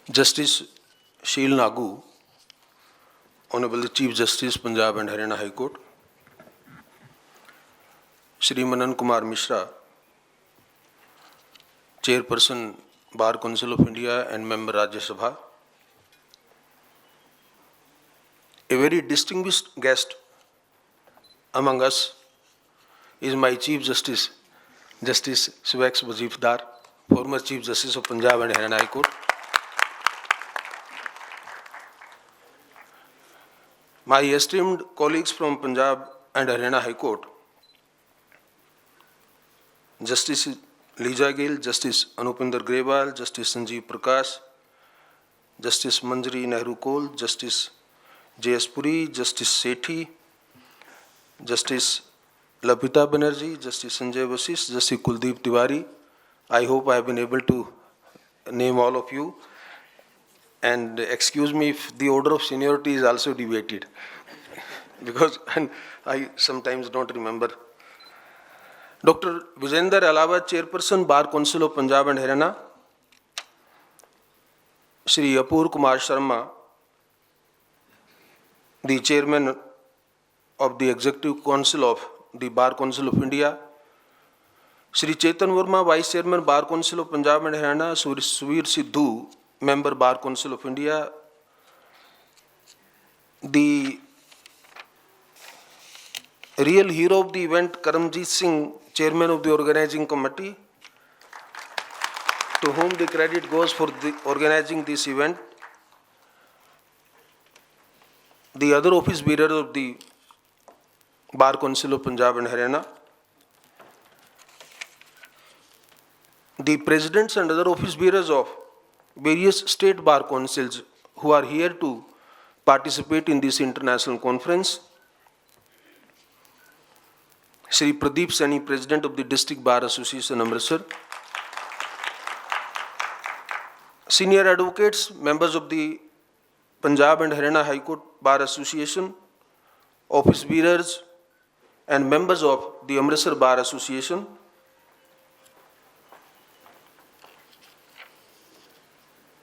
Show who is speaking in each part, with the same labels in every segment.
Speaker 1: Justice Sheel Nagu, Honorable Chief Justice, Punjab and Haryana High Court, Shri Manan Kumar Mishra, Chairperson, Bar Council of India and Member Rajya Sabha, a very distinguished guest among us is my Chief Justice, Justice Suvex Wazifdar, former Chief Justice of Punjab and Haryana High Court. My esteemed colleagues from Punjab and Haryana High Court, Justice Leja Gill, Justice Anupinder Grewal, Justice Sanjeev Prakash, Justice Manjari Nehru Kol, Justice J.S. Puri, Justice Sethi, Justice Lapita Banerjee, Justice Sanjay Vasish, Justice Kuldeep Tiwari. I hope I have been able to name all of you. And excuse me if the order of seniority is also deviated, because I sometimes don't remember. Dr. Vijender Alawa, Chairperson, Bar Council of Punjab and Haryana. Shri Apur Kumar Sharma, the Chairman of the Executive Council of the Bar Council of India. Shri Chetan Verma, Vice Chairman, Bar Council of Punjab and Haryana. Suvir Sidhu, Member, Bar Council of India. The real hero of the event, Karamjit Singh, Chairman of the Organizing Committee, to whom the credit goes for organizing this event. The other office bearers of the Bar Council of Punjab and Haryana. The presidents and other office bearers of various state bar councils who are here to participate in this international conference. Shri Pradeep Saini, President of the District Bar Association, Amritsar. Senior advocates, members of the Punjab and Haryana High Court Bar Association, office bearers and members of the Amritsar Bar Association.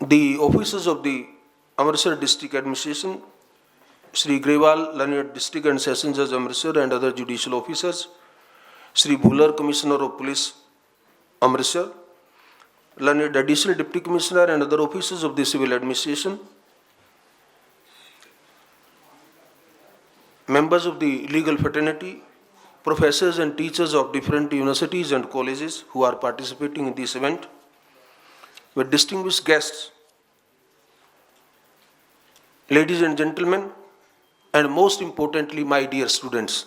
Speaker 1: The officers of the Amritsar District Administration, Shri Grewal, Learned District and Sessions Judge Amritsar and other judicial officers, Shri Bhular, Commissioner of Police, Amritsar, Learned Additional Deputy Commissioner and other officers of the Civil Administration, members of the legal fraternity, professors and teachers of different universities and colleges who are participating in this event, with distinguished guests, ladies and gentlemen, and most importantly, my dear students.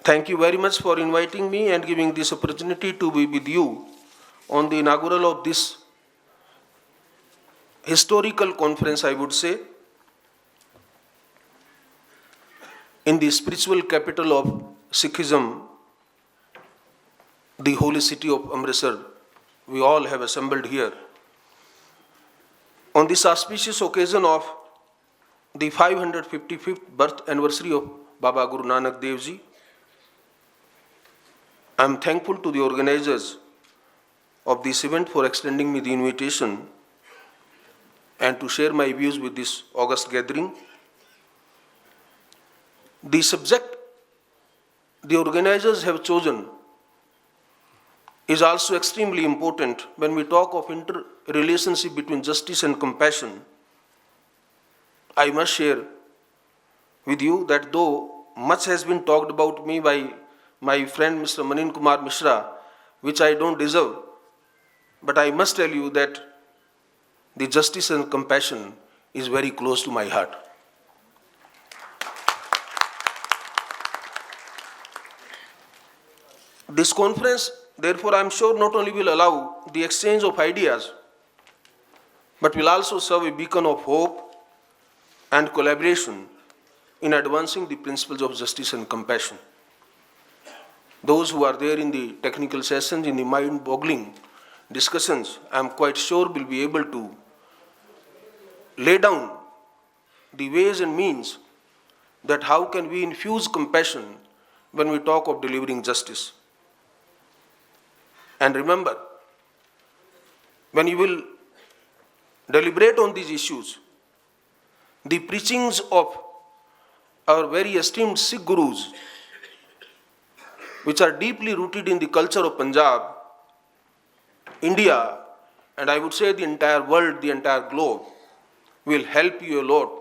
Speaker 1: Thank you very much for inviting me and giving this opportunity to be with you on the inaugural of this historical conference, I would say, in the spiritual capital of Sikhism, the holy city of Amritsar. We all have assembled here on this auspicious occasion of the 555th birth anniversary of Baba Guru Nanak Dev Ji. I am thankful to the organizers of this event for extending me the invitation and to share my views with this august gathering. The subject the organizers have chosen is also extremely important when we talk of interrelationship between justice and compassion. I must share with you that though much has been talked about me by my friend Mr. Manan Kumar Mishra, which I don't deserve, but I must tell you that the justice and compassion is very close to my heart. This conference, therefore, I am sure not only will allow the exchange of ideas, but will also serve a beacon of hope and collaboration in advancing the principles of justice and compassion. Those who are there in the technical sessions, in the mind-boggling discussions, I am quite sure will be able to lay down the ways and means that how can we infuse compassion when we talk of delivering justice. And remember, when you will deliberate on these issues, the preachings of our very esteemed Sikh Gurus, which are deeply rooted in the culture of Punjab, India, and I would say the entire world, the entire globe, will help you a lot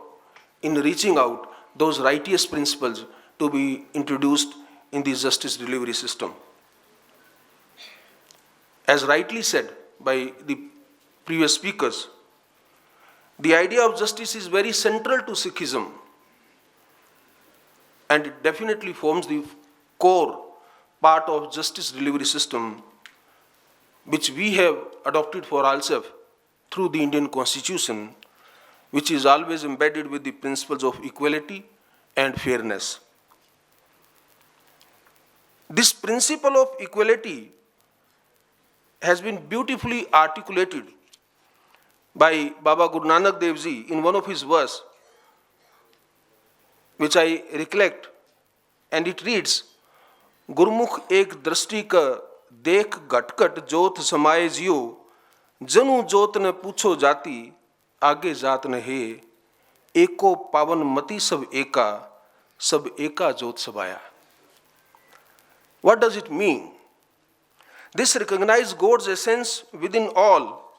Speaker 1: in reaching out those righteous principles to be introduced in the justice delivery system. As rightly said by the previous speakers, the idea of justice is very central to Sikhism, and it definitely forms the core part of justice delivery system which we have adopted for ourselves through the Indian Constitution, which is always embedded with the principles of equality and fairness. This principle of equality has been beautifully articulated by Baba Guru Nanak Dev Ji in one of his verses, which I recollect, and it reads, Gurmukh ek drashti ka dekh ghat jot samaye jiyo, janu jot ne pucho jati, आगे जात न है, एको पावन मति सब एका जोत सबाया. What does it mean? This recognizes God's essence within all,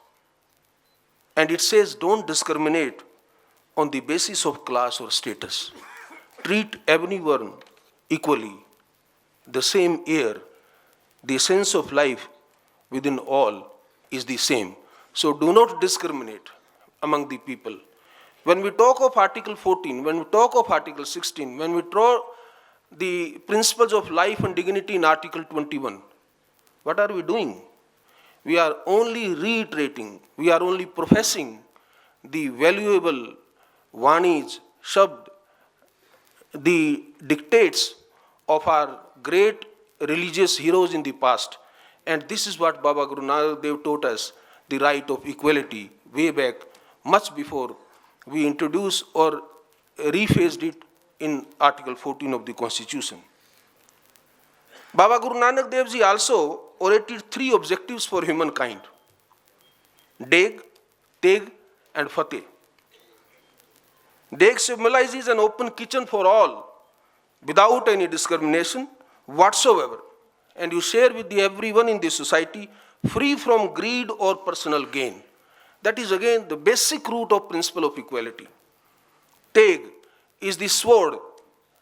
Speaker 1: and it says don't discriminate on the basis of class or status. Treat everyone equally, the same air, the essence of life within all is the same. So do not discriminate among the people. When we talk of Article 14, when we talk of Article 16, when we draw the principles of life and dignity in Article 21, what are we doing? We are only reiterating, we are only professing the valuable Vanis, Shabd, the dictates of our great religious heroes in the past. And this is what Baba Guru Nanak Dev taught us, the right of equality, way back, much before we introduced or rephased it in Article 14 of the Constitution. Baba Guru Nanak Dev Ji also orated three objectives for humankind: Deg, Teg, and Fateh. Deg symbolizes an open kitchen for all, without any discrimination whatsoever, and you share with everyone in the society, free from greed or personal gain. That is again the basic root of principle of equality. Teg is the sword.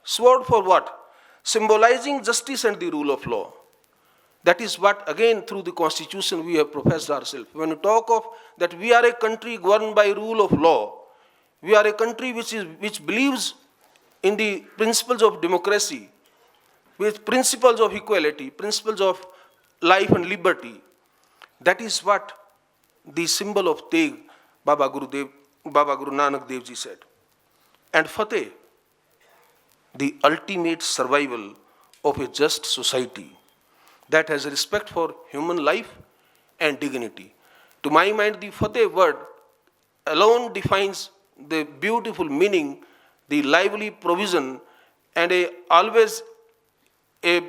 Speaker 1: Sword for what? Symbolizing justice and the rule of law. That is what again through the Constitution we have professed ourselves. When we talk of that we are a country governed by rule of law, we are a country which believes in the principles of democracy, with principles of equality, principles of life and liberty. That is what the symbol of Teg, Baba Guru Nanak Dev Ji said. And Fateh, the ultimate survival of a just society that has respect for human life and dignity. To my mind, the Fateh word alone defines the beautiful meaning, the lively provision, and always a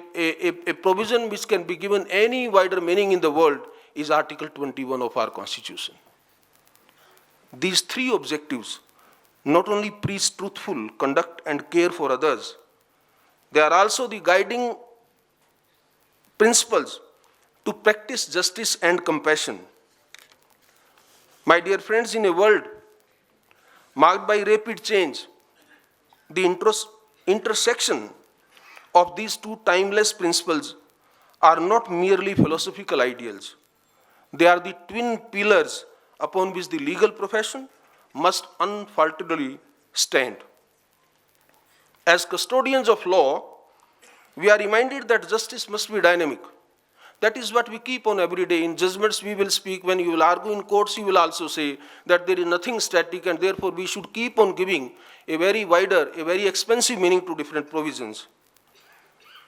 Speaker 1: provision which can be given any wider meaning in the world is Article 21 of our Constitution. These three objectives not only preach truthful conduct and care for others, they are also the guiding principles to practice justice and compassion. My dear friends, in a world marked by rapid change, the intersection of these two timeless principles are not merely philosophical ideals. They are the twin pillars upon which the legal profession must unfalteringly stand. As custodians of law, we are reminded that justice must be dynamic. That is what we keep on every day. In judgments we will speak, when you will argue in courts you will also say that there is nothing static, and therefore we should keep on giving a very wider, a very expensive meaning to different provisions.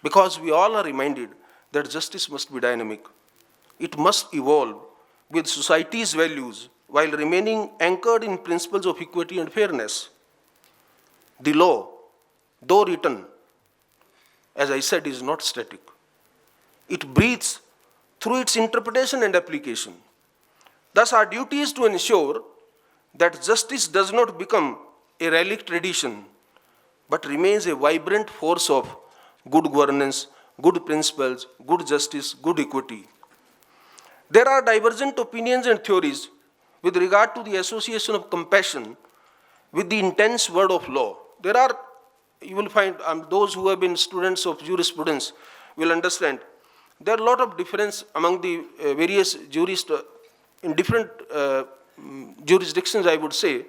Speaker 1: Because we all are reminded that justice must be dynamic. It must evolve with society's values while remaining anchored in principles of equity and fairness. The law, though written, as I said, is not static. It breathes through its interpretation and application. Thus, our duty is to ensure that justice does not become a relic tradition, but remains a vibrant force of good governance, good principles, good justice, good equity. There are divergent opinions and theories with regard to the association of compassion with the intense word of law. There are, you will find, those who have been students of jurisprudence will understand, there are a lot of difference among the various jurists in different jurisdictions, I would say,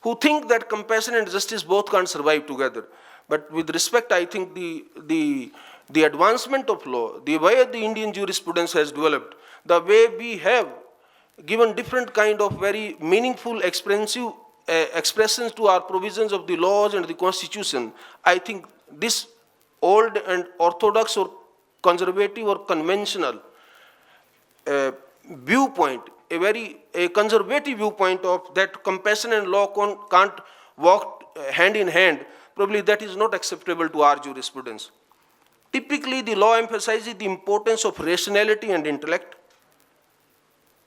Speaker 1: who think that compassion and justice both can't survive together. But with respect, I think the advancement of law, the way the Indian jurisprudence has developed, the way we have given different kind of very meaningful expressions to our provisions of the laws and the constitution, I think this old and orthodox or conservative or conventional viewpoint, a conservative viewpoint of that compassion and law can't walk hand in hand, probably that is not acceptable to our jurisprudence. Typically, the law emphasizes the importance of rationality and intellect.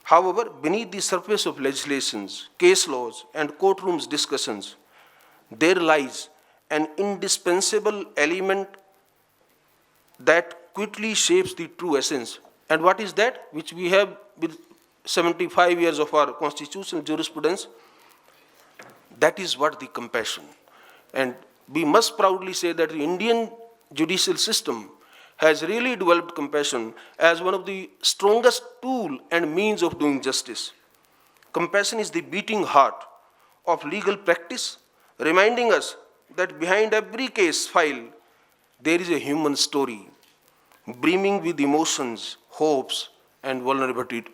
Speaker 1: However, beneath the surface of legislations, case laws, and courtrooms discussions, there lies an indispensable element that quickly shapes the true essence. And what is that? Which we have with 75 years of our constitutional jurisprudence. That is what the compassion. And we must proudly say that the Indian judicial system has really developed compassion as one of the strongest tool and means of doing justice. Compassion is the beating heart of legal practice, reminding us that behind every case file, there is a human story, brimming with emotions, hopes, and vulnerabilities.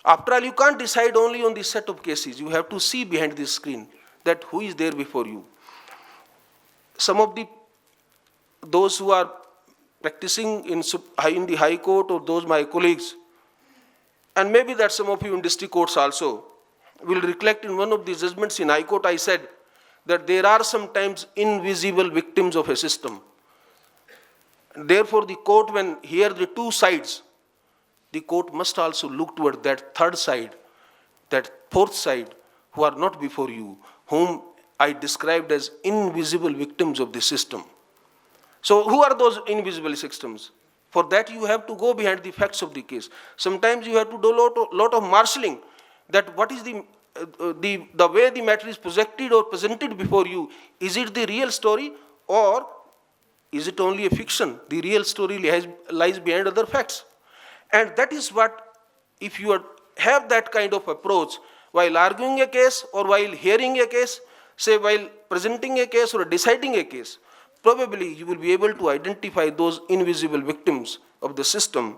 Speaker 1: After all, you can't decide only on the set of cases. You have to see behind the screen that who is there before you. Some of those who are practicing in the High Court, or those my colleagues, and maybe that some of you in district courts also, will recollect in one of the judgments in High Court, I said that there are sometimes invisible victims of a system. Therefore, the court, when hear the two sides, the court must also look toward that third side, that fourth side, who are not before you, whom I described as invisible victims of the system. So who are those invisible victims? For that you have to go behind the facts of the case. Sometimes you have to do a lot of marshalling, that what is the way the matter is projected or presented before you. Is it the real story, or is it only a fiction? The real story lies behind other facts. And that is what, if you have that kind of approach while arguing a case or while hearing a case, say while presenting a case or deciding a case, probably you will be able to identify those invisible victims of the system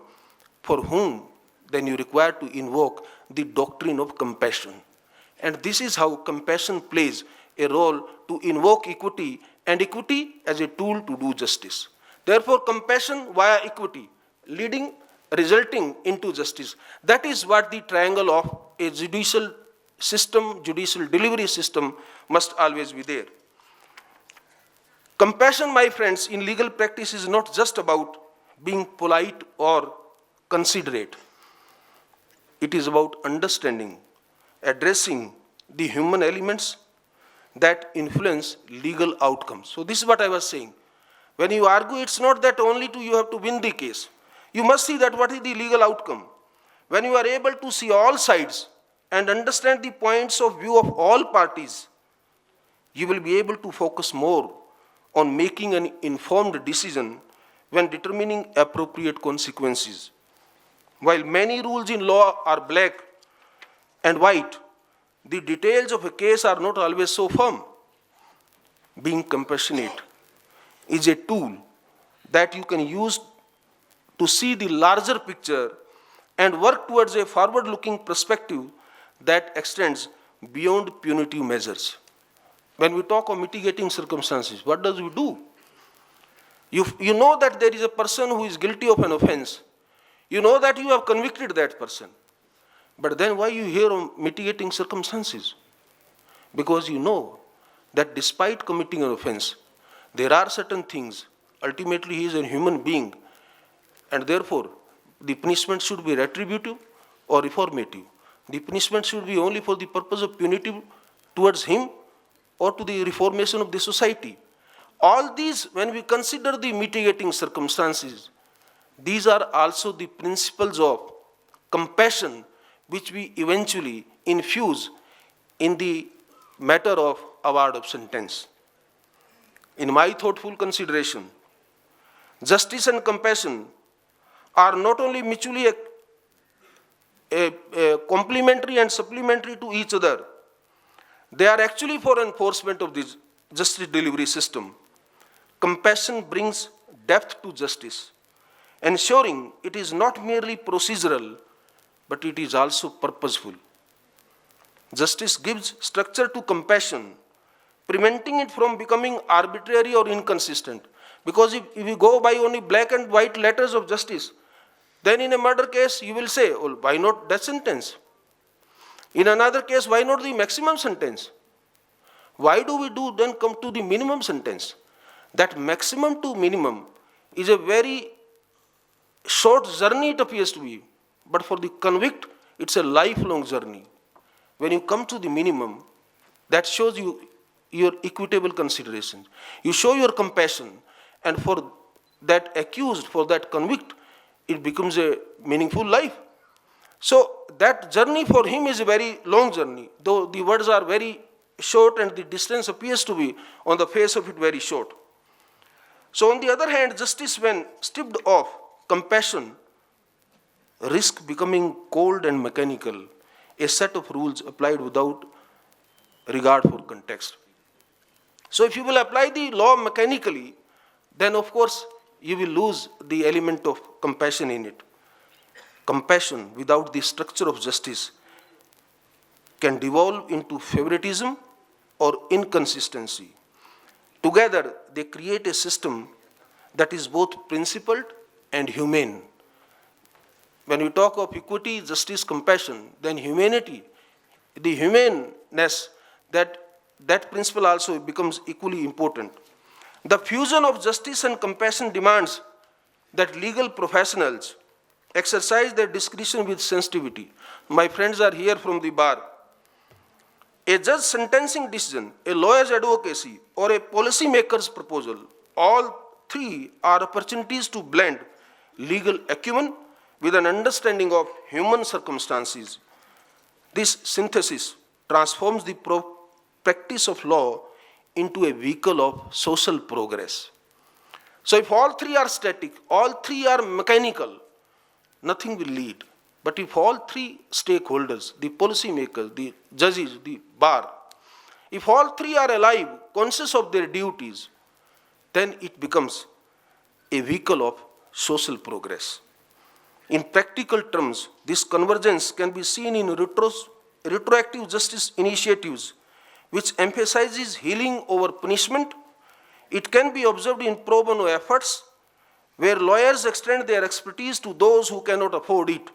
Speaker 1: for whom then you require to invoke the doctrine of compassion. And this is how compassion plays a role to invoke equity, and equity as a tool to do justice. Therefore, compassion via equity, resulting into justice. That is what the triangle of a judicial system, judicial delivery system, must always be there. Compassion, my friends, in legal practice is not just about being polite or considerate. It is about understanding, addressing the human elements that influence legal outcomes. So this is what I was saying. When you argue, it's not that only you have to win the case. You must see that what is the legal outcome. When you are able to see all sides and understand the points of view of all parties, you will be able to focus more on making an informed decision when determining appropriate consequences. While many rules in law are black and white, the details of a case are not always so firm. Being compassionate is a tool that you can use to see the larger picture and work towards a forward-looking perspective that extends beyond punitive measures. When we talk of mitigating circumstances, what does we do? You know that there is a person who is guilty of an offense. You know that you have convicted that person. But then why you hear of mitigating circumstances? Because you know that despite committing an offense, there are certain things. Ultimately, he is a human being, and therefore, the punishment should be retributive or reformative. The punishment should be only for the purpose of punitive towards him or to the reformation of the society. All these, when we consider the mitigating circumstances, these are also the principles of compassion which we eventually infuse in the matter of award of sentence. In my thoughtful consideration, justice and compassion are not only mutually complementary and supplementary to each other, they are actually for enforcement of the justice delivery system. Compassion brings depth to justice, ensuring it is not merely procedural, but it is also purposeful. Justice gives structure to compassion, preventing it from becoming arbitrary or inconsistent. Because if we go by only black and white letters of justice, then in a murder case, you will say, well, why not death sentence? In another case, why not the maximum sentence? Why do we then come to the minimum sentence? That maximum to minimum is a very short journey, it appears to be. But for the convict, it's a lifelong journey. When you come to the minimum, that shows you your equitable considerations. You show your compassion, and for that accused, for that convict, it becomes a meaningful life. So that journey for him is a very long journey, though the words are very short and the distance appears to be on the face of it very short. So on the other hand, justice, when stripped of compassion, risks becoming cold and mechanical, a set of rules applied without regard for context. So if you will apply the law mechanically, then of course you will lose the element of compassion in it. Compassion without the structure of justice can devolve into favoritism or inconsistency. Together, they create a system that is both principled and humane. When we talk of equity, justice, compassion, then humanity, the humaneness, that principle also becomes equally important. The fusion of justice and compassion demands that legal professionals exercise their discretion with sensitivity. My friends are here from the bar. A judge's sentencing decision, a lawyer's advocacy, or a policymaker's proposal, all three are opportunities to blend legal acumen with an understanding of human circumstances. This synthesis transforms the practice of law into a vehicle of social progress. So if all three are static, all three are mechanical, nothing will lead. But if all three stakeholders, the policymakers, the judges, the bar, if all three are alive, conscious of their duties, then it becomes a vehicle of social progress. In practical terms, this convergence can be seen in retroactive justice initiatives, which emphasizes healing over punishment. It can be observed in pro bono efforts, where lawyers extend their expertise to those who cannot afford it.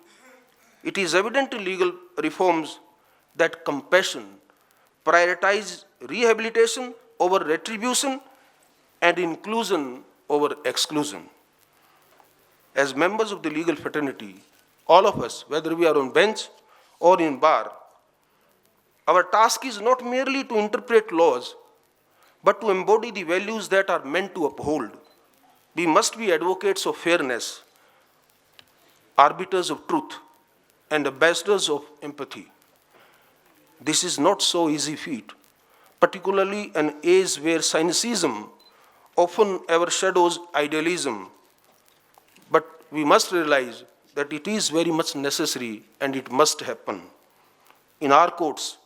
Speaker 1: It is evident in legal reforms that compassion prioritizes rehabilitation over retribution and inclusion over exclusion. As members of the legal fraternity, all of us, whether we are on bench or in bar, our task is not merely to interpret laws, but to embody the values that are meant to uphold. We must be advocates of fairness, arbiters of truth, and ambassadors of empathy. This is not so easy feat, particularly an age where cynicism often overshadows idealism. But we must realize that it is very much necessary and it must happen. In our courts,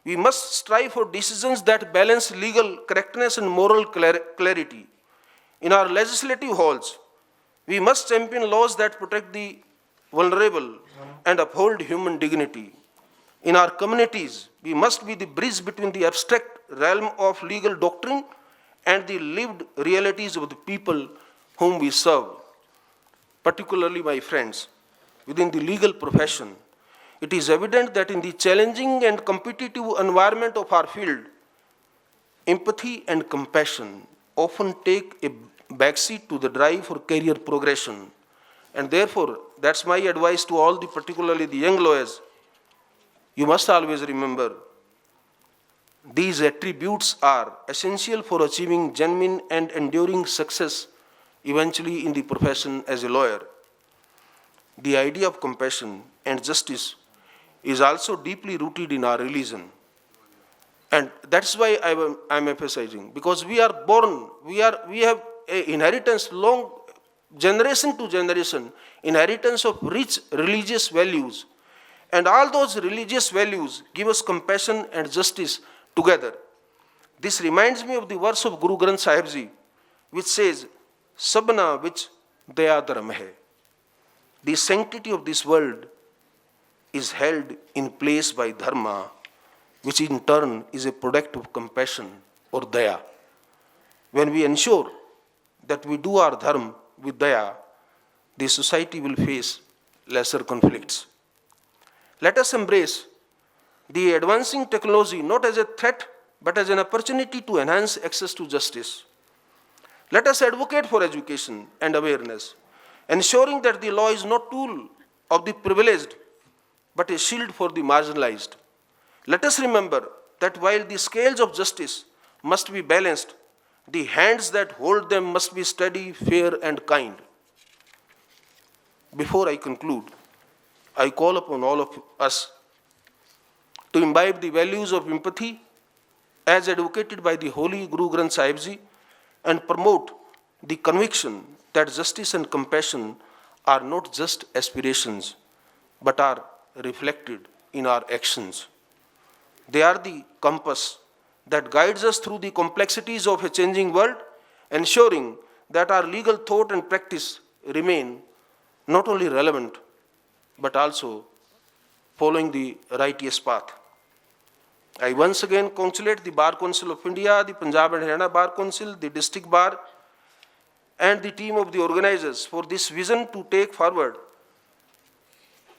Speaker 1: we must strive for decisions that balance legal correctness and moral clarity. In our legislative halls, we must champion laws that protect the vulnerable and uphold human dignity. In our communities, we must be the bridge between the abstract realm of legal doctrine and the lived realities of the people whom we serve. Particularly, my friends, within the legal profession, it is evident that in the challenging and competitive environment of our field, empathy and compassion often take a backseat to the drive for career progression. And therefore, that's my advice to all particularly the young lawyers. You must always remember these attributes are essential for achieving genuine and enduring success eventually in the profession as a lawyer. The idea of compassion and justice is also deeply rooted in our religion. And that's why I'm emphasizing, because we are born, we have a inheritance, long generation to generation, inheritance of rich religious values. And all those religious values give us compassion and justice together. This reminds me of the verse of Guru Granth Sahib Ji, which says, Sabna vich daya dharam hai. The sanctity of this world is held in place by dharma, which in turn is a product of compassion or daya. When we ensure that we do our dharma with daya, the society will face lesser conflicts. Let us embrace the advancing technology not as a threat, but as an opportunity to enhance access to justice. Let us advocate for education and awareness, ensuring that the law is not a tool of the privileged, but a shield for the marginalized. Let us remember that while the scales of justice must be balanced, the hands that hold them must be steady, fair, and kind. Before I conclude, I call upon all of us to imbibe the values of empathy as advocated by the Holy Guru Granth Sahib Ji and promote the conviction that justice and compassion are not just aspirations, but are reflected in our actions. They are the compass that guides us through the complexities of a changing world, ensuring that our legal thought and practice remain not only relevant, but also following the righteous path. I once again congratulate the Bar Council of India, the Punjab and Haryana Bar Council, the District Bar, and the team of the organizers for this vision to take forward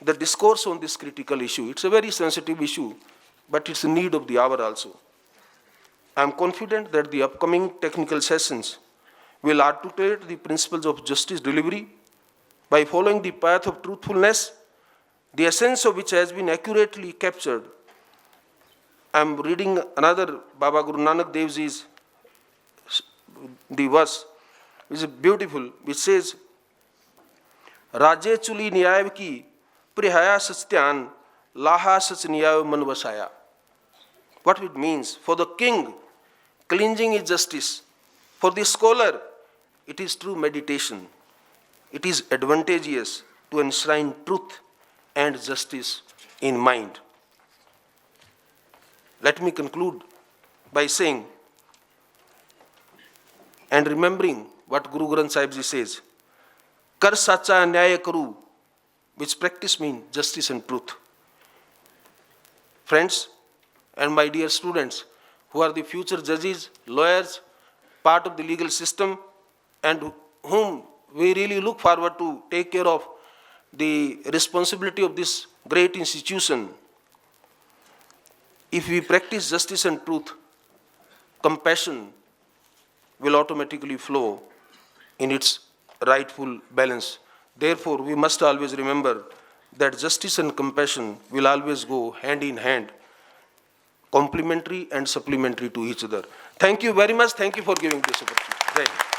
Speaker 1: the discourse on this critical issue. It's a very sensitive issue, but it's a need of the hour also. I am confident that the upcoming technical sessions will articulate the principles of justice delivery by following the path of truthfulness, the essence of which has been accurately captured. I am reading another Baba Guru Nanak Dev Ji's the verse, which is beautiful, which says, Raje chuli niyay ki prihaya satyan laha sach niyay man vasaya. What it means? For the king, cleansing is justice. For the scholar, it is true meditation. It is advantageous to enshrine truth and justice in mind. Let me conclude by saying and remembering what Guru Granth Sahib Ji says, Kar sacha nyaya karu, which practice means justice and truth. Friends and my dear students, who are the future judges, lawyers, part of the legal system, and whom we really look forward to take care of the responsibility of this great institution. If we practice justice and truth, compassion will automatically flow in its rightful balance. Therefore, we must always remember that justice and compassion will always go hand in hand, complementary and supplementary to each other. Thank you very much. Thank you for giving this opportunity. Jai Hind.